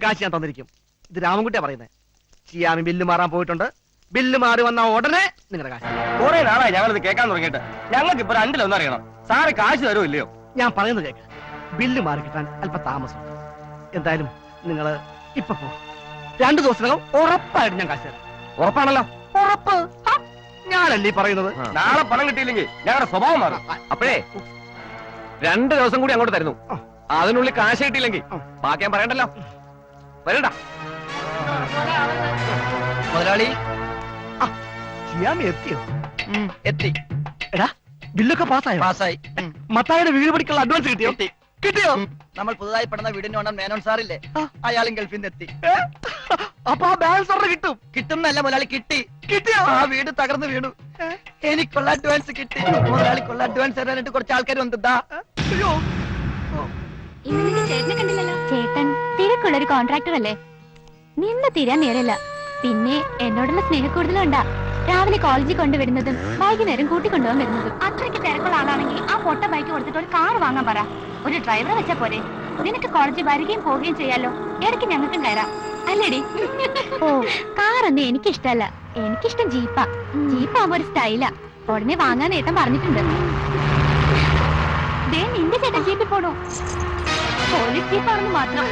കാശ് ഞാൻ തന്നിരിക്കും. ഇത് രാമൻകുട്ടിയാ പറയുന്നത്. ചിയാമി ബില്ല് മാറാൻ പോയിട്ടുണ്ട്. ബില്ല് മാറി വന്ന ഉടനെ നിങ്ങളുടെ കാശ്. കുറെ നാളായി ഞങ്ങളിത് കേൾക്കാൻ തുടങ്ങിയിട്ട്. ഞങ്ങൾക്ക് ഇപ്പൊ രണ്ടിലൊന്നും അറിയണം. സാറ് കാശ് തരുമോ ഇല്ലയോ? ഞാൻ പറയുന്നത് കേക്ക്. ബില്ല് മാറി കിട്ടാൻ അല്പം താമസം. എന്തായാലും നിങ്ങള് ഇപ്പൊ പോ. 2 ദിവസത്തിനകം ഉറപ്പായിട്ട് ഞാൻ കാശ് തരാം. ഉറപ്പാണല്ലോ? ഉറപ്പ്. ഞാനല്ലേ പറയുന്നത്. നാളെ പണം കിട്ടിയില്ലെങ്കിൽ ഞങ്ങളുടെ സ്വഭാവം മാറും. അപ്പോഴേ 2 ദിവസം കൂടി അങ്ങോട്ട് തരുന്നു. അതിനുള്ളിൽ കാശ് കിട്ടിയില്ലെങ്കിൽ ബാക്കി ഞാൻ പറയണ്ടല്ലോ. വരണ്ട മുതലാളി. ചിയാമി എത്തിയോ? എത്തി. എടാ ബില്ലൊക്കെ പാസ്സായോ? പാസ്സായി. മത്തായിയുടെ വീട് പഠിക്കുള്ള അഡ്വാൻസ് കിട്ടിയോ? കിട്ടിയോ? നമ്മൾ പുതുതായി പണിത വീടിന് വേണം മേനോൻ സാറില്ലേ, അയാളും ഗൾഫിൽ നിന്ന് എത്തി. അപ്പൊ ആ ബാലൻസ് ഓർഡർ കിട്ടും. കിട്ടുന്നല്ല മുതലാളി, കിട്ടി. കിട്ടിയോ? ആ വീട് തകർന്നു വീണു. എനിക്കുള്ള അഡ്വാൻസ് കിട്ടി. മുതലാളിക്കുള്ള അഡ്വാൻസ് തരാനായിട്ട് കുറച്ച് ആൾക്കാർ വന്നിട്ടാ. അയ്യോ, ചേട്ടനെ കണ്ടില്ലല്ലോ. ചേട്ടൻ തിരക്കുള്ളൊരു കോൺട്രാക്ടർ അല്ലേ, നിന്ന് തീരാൻ നേരല്ല. പിന്നെ എന്നോടുള്ള സ്നേഹക്കൂടുതലുണ്ടാ. രാവിലെ കോളേജിൽ കൊണ്ടുവിടുന്നതും വൈകുന്നേരം കൂട്ടിക്കൊണ്ടുപോകാൻ വരുന്നതും. അത്രയ്ക്ക് തിരക്കുള്ള ആളാണെങ്കിൽ ആ പൊട്ട ബൈക്ക് കൊടുത്തിട്ട് ഒരു കാർ വാങ്ങാൻ പറ. ഒരു ഡ്രൈവറെ വെച്ചാ പോരെ. നിനക്ക് കോളേജിൽ വരികയും പോവുകയും ചെയ്യാലോ. ഇടയ്ക്ക് ഞങ്ങൾക്കും കയറാം അല്ലേടി? ഓ, കാറൊന്നും എനിക്കിഷ്ടല്ല. എനിക്കിഷ്ടം ജീപ്പാ. ജീപ്പാകുമ്പോ ഒരു സ്റ്റൈലാ. ഉടനെ വാങ്ങാൻ ഏട്ടൻ പറഞ്ഞിട്ടുണ്ട്. ദേ നിന്റെ ചേട്ടൻ ജീപ്പിൽ പോണോ? പോലീസ് ജീപ്പാണെന്ന് മാത്രം.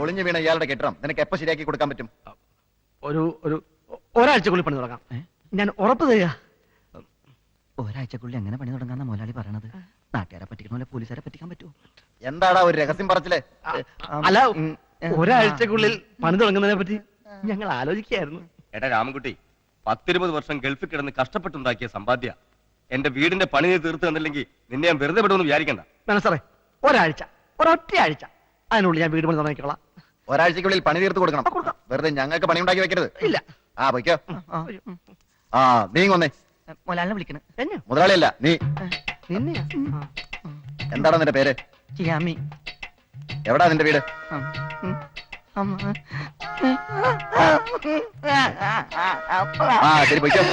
ഒളിഞ്ഞു വീണ ഇയാളുടെ കെട്ടിടം നിനക്ക് എപ്പോ ശരിയാക്കി കൊടുക്കാൻ പറ്റും? ഒരാഴ്ചക്കുള്ളിൽ പണി തുടങ്ങാം. ഞാൻ ഉറപ്പ് തരിക. ഒരാഴ്ചക്കുള്ളിൽ എങ്ങനെ പണി തുടങ്ങാന്ന മുതലാളി പറയണത്? നാട്ടുകാരെ പറ്റിക്കണ പോലെ പോലീസുകാരെ പറ്റിക്കാൻ പറ്റുമോ? എന്താടാ ഒരു രഹസ്യം പറച്ചില്ലേ? അല്ല, ഒരാഴ്ചക്കുള്ളിൽ പണി തുടങ്ങുന്നതിനെ പറ്റി ഞങ്ങൾ ആലോചിക്കായിരുന്നു. എടാ രാമൻകുട്ടി, 10-20 വർഷം ഗൾഫിൽ കിടന്ന് കഷ്ടപ്പെട്ടുണ്ടാക്കിയ സമ്പാദ്യ എന്റെ വീടിന്റെ പണി തീർത്ത് തന്നില്ലെങ്കിൽ നിന്നെ ഞാൻ വെറുതെ വിടുമെന്ന് വിചാരിക്കണ്ട. മനസ്സറേ, ഒരൊറ്റ ആഴ്ച അതിനുള്ളിൽ ഞാൻ വീട് പണി തുടങ്ങിക്കോളാം. ഒരാഴ്ചക്കുള്ളിൽ പണി തീർത്ത് കൊടുക്കണം. വെറുതെ ഞങ്ങൾക്ക് പണി ഉണ്ടാക്കി വെക്കരുത്. ഇല്ല. ആ പൊയ്ക്കോ. ആ നീ കൊന്നേ മുതലാളിനെ വിളിക്കണേ. മുതലാളിയല്ല നീ. നിന്നെയാ? എന്താണ് നിന്റെ പേര്? ചിയാമി. എവിടാ നിന്റെ വീട്? ആ ശരി പൊയ്ക്കോ.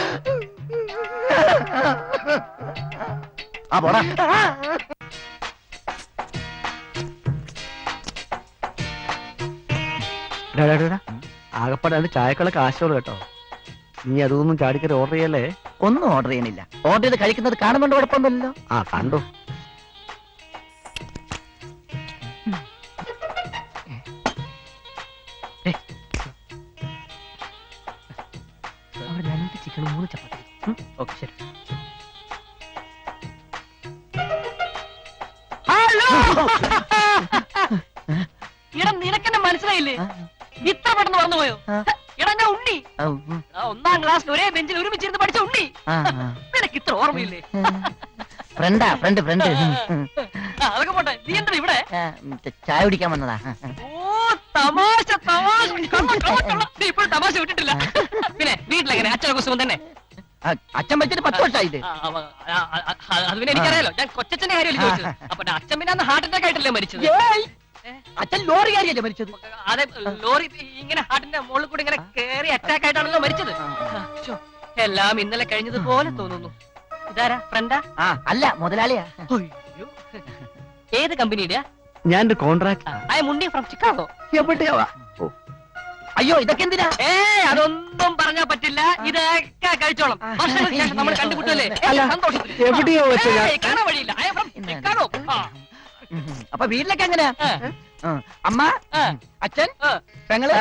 ആ പോടാ. ആകപ്പാടെ അതിന് ചായക്കുള്ള കാശോളൂ കേട്ടോ. നീ അതൊന്നും ചാടിക്കറി ഓർഡർ ചെയ്യല്ലേ? ഒന്നും ഓർഡർ ചെയ്യണില്ല. ഓർഡർ ചെയ്ത് കഴിക്കുന്നത് കാണുന്നുണ്ട്, കുഴപ്പമൊന്നുമില്ലല്ലോ. ആ കണ്ടു. അവിടെ 2 ചിക്കൻ 3 ചപ്പാത്തി. ഓക്കെ ശരി. ഇടം നിനക്കെന്നെ മനസ്സിലായില്ലേ? ഇത്ര പെട്ടെന്ന് മറന്നുപോയോ? എടാ ഞാൻ ഉണ്ണി. 1ാം ക്ലാസ്സിൽ ഒരേ ബെഞ്ചിൽ ഒരുമിച്ചിരുന്ന് പഠിച്ച ഉണ്ണി. നിനക്ക് ഇത്ര ഓർമ്മയില്ലേ? ഫ്രണ്ട് അതൊക്കെ പോട്ടെ, നീ എന്താ ഇവിടെ? ചായ കുടിക്കാൻ വന്നതാ. ഓ തമാശ തമാശ. നീ ഇപ്പോഴും തമാശ വിട്ടിട്ടില്ല. പിന്നെ വീട്ടിലെങ്ങനെ അച്ഛനൊക്കെ സുഖം തന്നെ? അച്ഛൻ വെച്ചിട്ട് 10 വർഷമായില്ലേ? അത് പിന്നെ എനിക്കറിയാലോ. ഞാൻ കൊച്ചച്ഛന്റെ കാര്യമല്ലേ ചോദിച്ചത്. അപ്പൊ അച്ഛൻ പിന്നെ അന്ന് ഹാർട്ട് അറ്റാക്ക് ആയിട്ടല്ലേ മരിച്ചത്? അച്ഛൻ ലോറി കാര്യല്ലേ മരിച്ചത്? അതെ, ലോറി ഇങ്ങനെ ഹാർട്ടിന്റെ മുകളിൽ കൂടി ഇങ്ങനെ കേറി അറ്റാക്ക് ആയിട്ടാണല്ലോ മരിച്ചത്. എല്ലാം ഇന്നലെ കഴിഞ്ഞതുപോലെ തോന്നുന്നു. ഇതാരാ ഫ്രണ്ടാ? അല്ല മുതലാളിയാ. ഏത് കമ്പനിയുടെ? ഞാൻ contract. I M Unni from Chicago. എവിടെയാ? അയ്യോ ഇതൊക്കെ എന്തിനാ? അതൊന്നും പറഞ്ഞാ പറ്റില്ല. ഇതൊക്കെ കഴിച്ചോളാം. വർഷങ്ങൾക്ക് ശേഷം നമ്മൾ കണ്ടുപിട്ടല്ലേ? സന്തോഷത്തിൽ. എവിടെയോ വെച്ച് കാണാൻ വഴിയില്ല. I am from Chicago. അപ്പൊ വീട്ടിലൊക്കെ എങ്ങനെയാ? അമ്മ, അച്ഛൻ, പെങ്ങള്?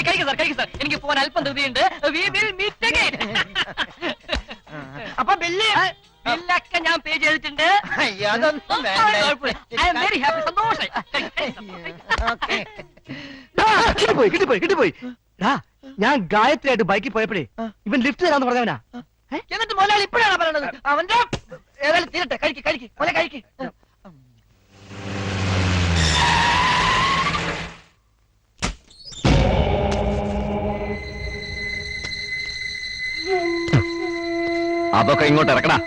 കഴിക്കും സാർ. എനിക്ക് പോകാൻ അല്പം ധൃതിയുണ്ട്. We will meet again. അപ്പൊ ബില്ലൊക്കെ ഞാൻ പേ ചെയ്തിട്ടുണ്ട്. I am very happy. സന്തോഷായി. കിട്ടിപ്പോയി. ഞാൻ ഗായത്രിയായിട്ട് ബൈക്കിൽ പോയപ്പോഴേ ഇവൻ ലിഫ്റ്റ് തരാന്ന് പറഞ്ഞവനാ. എന്നിട്ട് മുതലാളി ഇപ്പോഴാണ് പറയണത് അവന്റെ ഏതായാലും തീരട്ടെ. കഴിക്ക് പോലെ കഴിക്ക്. അതൊക്കെ ഇങ്ങോട്ട് ഇറക്കടാ.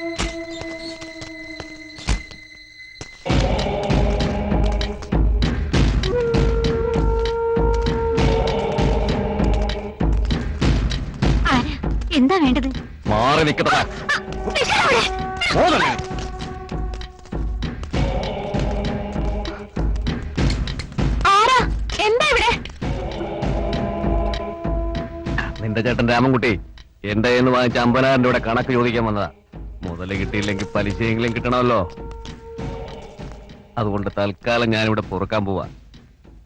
ആരാ? എന്താ വേണ്ടത്? മാറി നിൽക്കട്ടെ. ആരാ? എന്താ ഇവിടെ? നിന്റെ ചേട്ടൻ രാമൻകുട്ടി എന്റെ കയ്യിൽ നിന്ന് വാങ്ങിച്ച 50,000 രൂപയുടെ കണക്ക് ചോദിക്കാൻ വന്നതാ. മുതല് കിട്ടിയില്ലെങ്കിൽ പലിശയെങ്കിലും കിട്ടണമല്ലോ. അതുകൊണ്ട് തൽക്കാലം ഞാനിവിടെ പൊറുക്കാൻ പോവാ.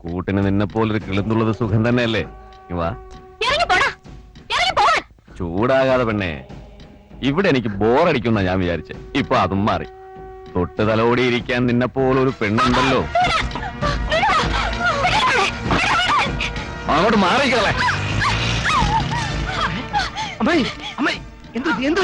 കൂട്ടിന് നിന്നെ പോലൊരു കിളിന്നുള്ളത് സുഖം തന്നെയല്ലേ? വാ. ചൂടാകാതെ പെണ്ണേ, ഇവിടെ എനിക്ക് ബോറടിക്കുന്ന ഞാൻ വിചാരിച്ചേ. ഇപ്പൊ അതും മാറി. തൊട്ട് തലോടിയിരിക്കാൻ നിന്നെ പോലൊരു പെണ്ണുണ്ടല്ലോ. അങ്ങോട്ട് മാറിക്കളെ. അമ്മായി അമ്മായി എന്തു എന്തു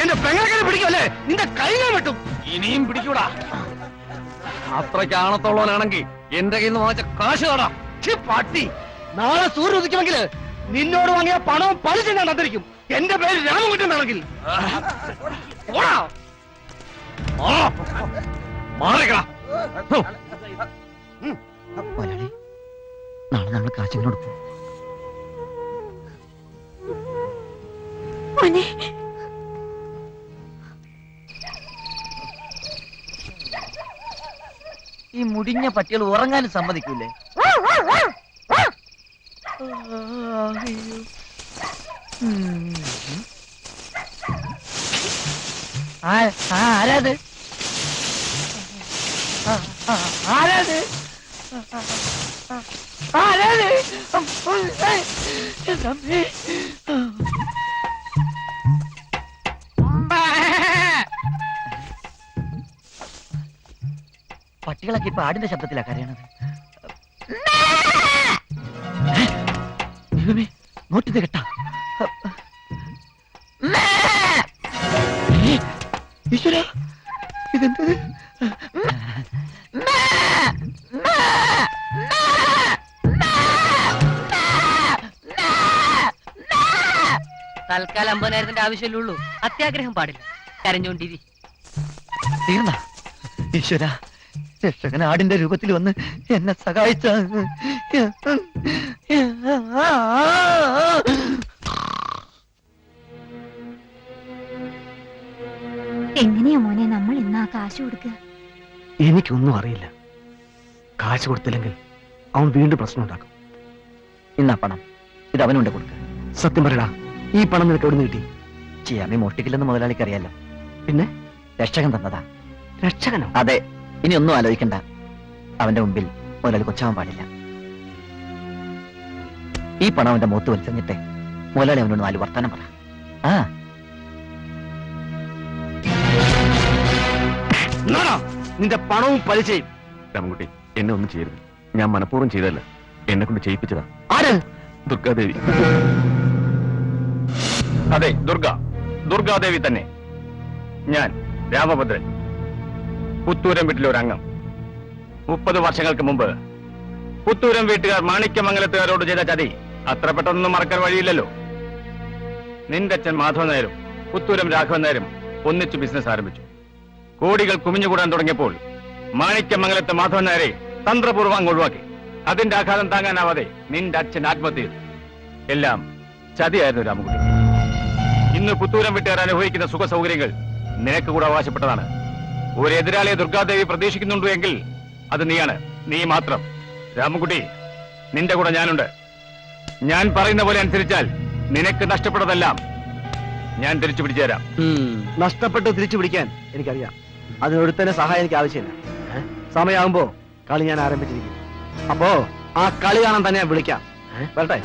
എന്റെ പെങ്ങളെ പിടിക്കുമല്ലേ? നിന്റെ കൈ ഞാൻ വെട്ടും. ഇനിയും പിടിക്കൂടാ. അത്രയ്ക്ക് ആണത്തോളവനാണെങ്കിൽ എന്റെ കയ്യിൽ നിന്ന് വാങ്ങിച്ച കാശ് കാണാം. പട്ടി, നാളെ സൂര്യ ഉദിക്കുമെങ്കിൽ നിന്നോട് വാങ്ങിയ പണവും പലിശ ഞാൻ തന്നിരിക്കും. എന്റെ പേര് രാമൻകുട്ടി എന്നാണെങ്കിൽ മാറിക്കളാ. നാളെ നമ്മൾ കാശിനോട് പോകും. ഈ മുടിഞ്ഞ പട്ടികൾ ഉറങ്ങാനും സമ്മതിക്കൂലേ? ആരാത്? ആരാത്? ആരാത്? പട്ടികളൊക്കെ ഇപ്പൊ ആടിന്റെ ശബ്ദത്തിലാ കരയണത്. നോട്ടിത് കേട്ടാ? ഈശ്വര, ഇതെന്തത്? തൽക്കാലം 50,000 ആവശ്യമല്ലുള്ളൂ. അത്യാഗ്രഹം പാടില്ല. കരഞ്ഞോണ്ടിരി. തീർന്ന ഈശ്വര, രക്ഷകൻ ആടിന്റെ രൂപത്തിൽ വന്ന് എന്നെ സഹായിച്ച. എങ്ങനെയാ മോനെ നമ്മൾ ഇന്ന് ആ കാശ് കൊടുക്കുക? എനിക്കൊന്നും അറിയില്ല. കാശ് കൊടുത്തില്ലെങ്കിൽ അവൻ വീണ്ടും പ്രശ്നം ഉണ്ടാക്കും. ഇന്നാ പണം, ഇത് അവനുണ്ട് കൊടുക്ക. സത്യം പറയടാ, ഈ പണം നിനക്ക് എവിടെ നിന്ന് കിട്ടി? ചെയ്യാമി മോഷ്ടിക്കില്ലെന്ന് മുതലാളിക്ക് അറിയാലോ. പിന്നെ രക്ഷകൻ തന്നതാ. രക്ഷകനോ? അതെ, ഇനി ഒന്നും ആലോചിക്കണ്ട. അവന്റെ മുമ്പിൽ മുതലാളി കൊച്ചാവാൻ പാടില്ല. ഈ പണം അവന്റെ മുഖത്ത് വലിച്ചെറിഞ്ഞിട്ട് മുതലാളി അവനോട് 4 വർത്താനം പറ. ആ എന്നാടാ നിന്റെ പണവും പലിശയും. രാമൻകുട്ടി എന്നെ ഒന്നും ചെയ്യരുത്. ഞാൻ മനഃപൂർവ്വം ചെയ്തല്ല, എന്നെ കൊണ്ട് ചെയ്യിപ്പിച്ചതാ. ആര്? ദുർഗാദേവി. അതെ, ദുർഗാദേവി തന്നെ. ഞാൻ രാമഭദ്രൻ, പുത്തൂരം വീട്ടിലെ ഒരു അംഗം. 30 വർഷങ്ങൾക്ക് മുമ്പ് പുത്തൂരം വീട്ടുകാർ മാണിക്യമംഗലത്തുകാരോട് ചെയ്ത ചതി അത്ര പെട്ടെന്നൊന്നും മറക്കാൻ വഴിയില്ലല്ലോ. നിന്റെ അച്ഛൻ മാധവൻ നായരും പുത്തൂരം രാഘവൻ നായരും ഒന്നിച്ചു ബിസിനസ് ആരംഭിച്ചു. കോടികൾ കുമിഞ്ഞുകൂടാൻ തുടങ്ങിയപ്പോൾ മാണിക്യമംഗലത്തെ മാധവൻ നായരെ തന്ത്രപൂർവ്വം അങ്ങ് ഒഴിവാക്കി. അതിന്റെ ആഘാതം താങ്ങാനാവാതെ നിന്റെ അച്ഛൻ ആത്മഹത്യ ചെയ്തു. എല്ലാം ചതിയായിരുന്നു രാമൻകുട്ടി. ഇന്ന് പുത്തൂരം വീട്ടുകാർ അനുഭവിക്കുന്ന സുഖ സൗകര്യങ്ങൾ നിനക്ക് കൂടെ അവകാശപ്പെട്ടതാണ്. ഒരു എതിരാളിയെ ദുർഗാദേവി പ്രതീക്ഷിക്കുന്നുണ്ടോ എങ്കിൽ അത് നീയാണ്, നീ മാത്രം. രാമൻകുട്ടി, നിന്റെ കൂടെ ഞാനുണ്ട്. ഞാൻ പറയുന്ന പോലെ അനുസരിച്ചാൽ നിനക്ക് നഷ്ടപ്പെട്ടതെല്ലാം ഞാൻ തിരിച്ചു പിടിച്ചു തരാം. നഷ്ടപ്പെട്ട് തിരിച്ചു പിടിക്കാൻ എനിക്കറിയാം. അതിനൊരുത്തന്നെ സഹായം എനിക്ക് ആവശ്യമില്ല. സമയമാകുമ്പോ കളി ഞാൻ ആരംഭിച്ചിരിക്കും. അപ്പോ ആ കളി കാണാൻ തന്നെ ഞാൻ വിളിക്കാം. വരട്ടെ?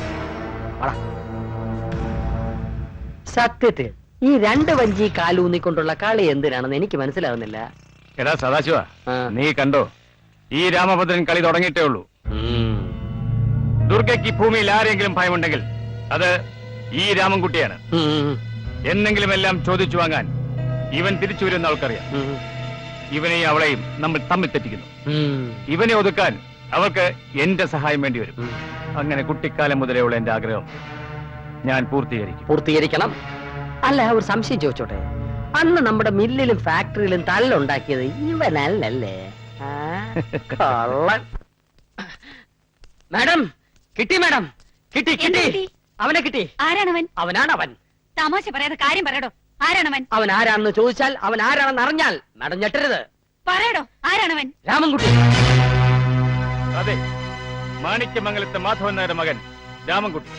സത്യത്തിൽ ഈ 2 വഞ്ചി കാലൂന്നിക്കൊണ്ടുള്ള കളി എന്തിനാണെന്ന് എനിക്ക് മനസ്സിലാവുന്നില്ല. എടാ സദാശിവ, നീ കണ്ടോ, ഈ രാമഭദ്രൻ കളി തുടങ്ങിയിട്ടേ ഉള്ളൂ. ദുർഗയ്ക്ക് ഭൂമിയിൽ ആരെങ്കിലും ഭയമുണ്ടെങ്കിൽ അത് ഈ രാമൻകുട്ടിയാണ്. എന്നെങ്കിലും എല്ലാം ചോദിച്ചു വാങ്ങാൻ ഇവൻ തിരിച്ചു വരുന്ന ആൾക്കറിയാം. ഇവനെയും അവളെയും നമ്മൾ തമ്മിൽ തെറ്റിക്കുന്നു. ഇവനെ ഒതുക്കാൻ അവൾക്ക് എന്റെ സഹായം വേണ്ടി വരും. അങ്ങനെ കുട്ടിക്കാലം മുതലെയുള്ള എന്റെ ആഗ്രഹം ഞാൻ പൂർത്തീകരിക്കണം. അല്ല, ഒരു സംശയം ചോദിച്ചോട്ടെ, അന്ന് നമ്മുടെ മില്ലിലും ഫാക്ടറിയിലും തല്ലുണ്ടാക്കിയത് ഇവനല്ലേ? മാഡം കിട്ടി, മാഡം കിട്ടി. അവനെ കിട്ടി. ആരാണവൻ? അവനാണവൻ. തമാശ പറയാതെ കാര്യം പറയടോ. ആരാണവൻ? അവൻ ആരാണെന്ന് ചോദിച്ചാൽ അവൻ ആരാണെന്ന് അറിഞ്ഞാൽ മാഡം ഞെട്ടരുത്. പറയടോ, ആരാണവൻ? രാമൻകുട്ടി. അതെ, മാണിക്യമംഗലത്തെ മാധവൻ നായരുടെ മകൻ രാമൻകുട്ടി.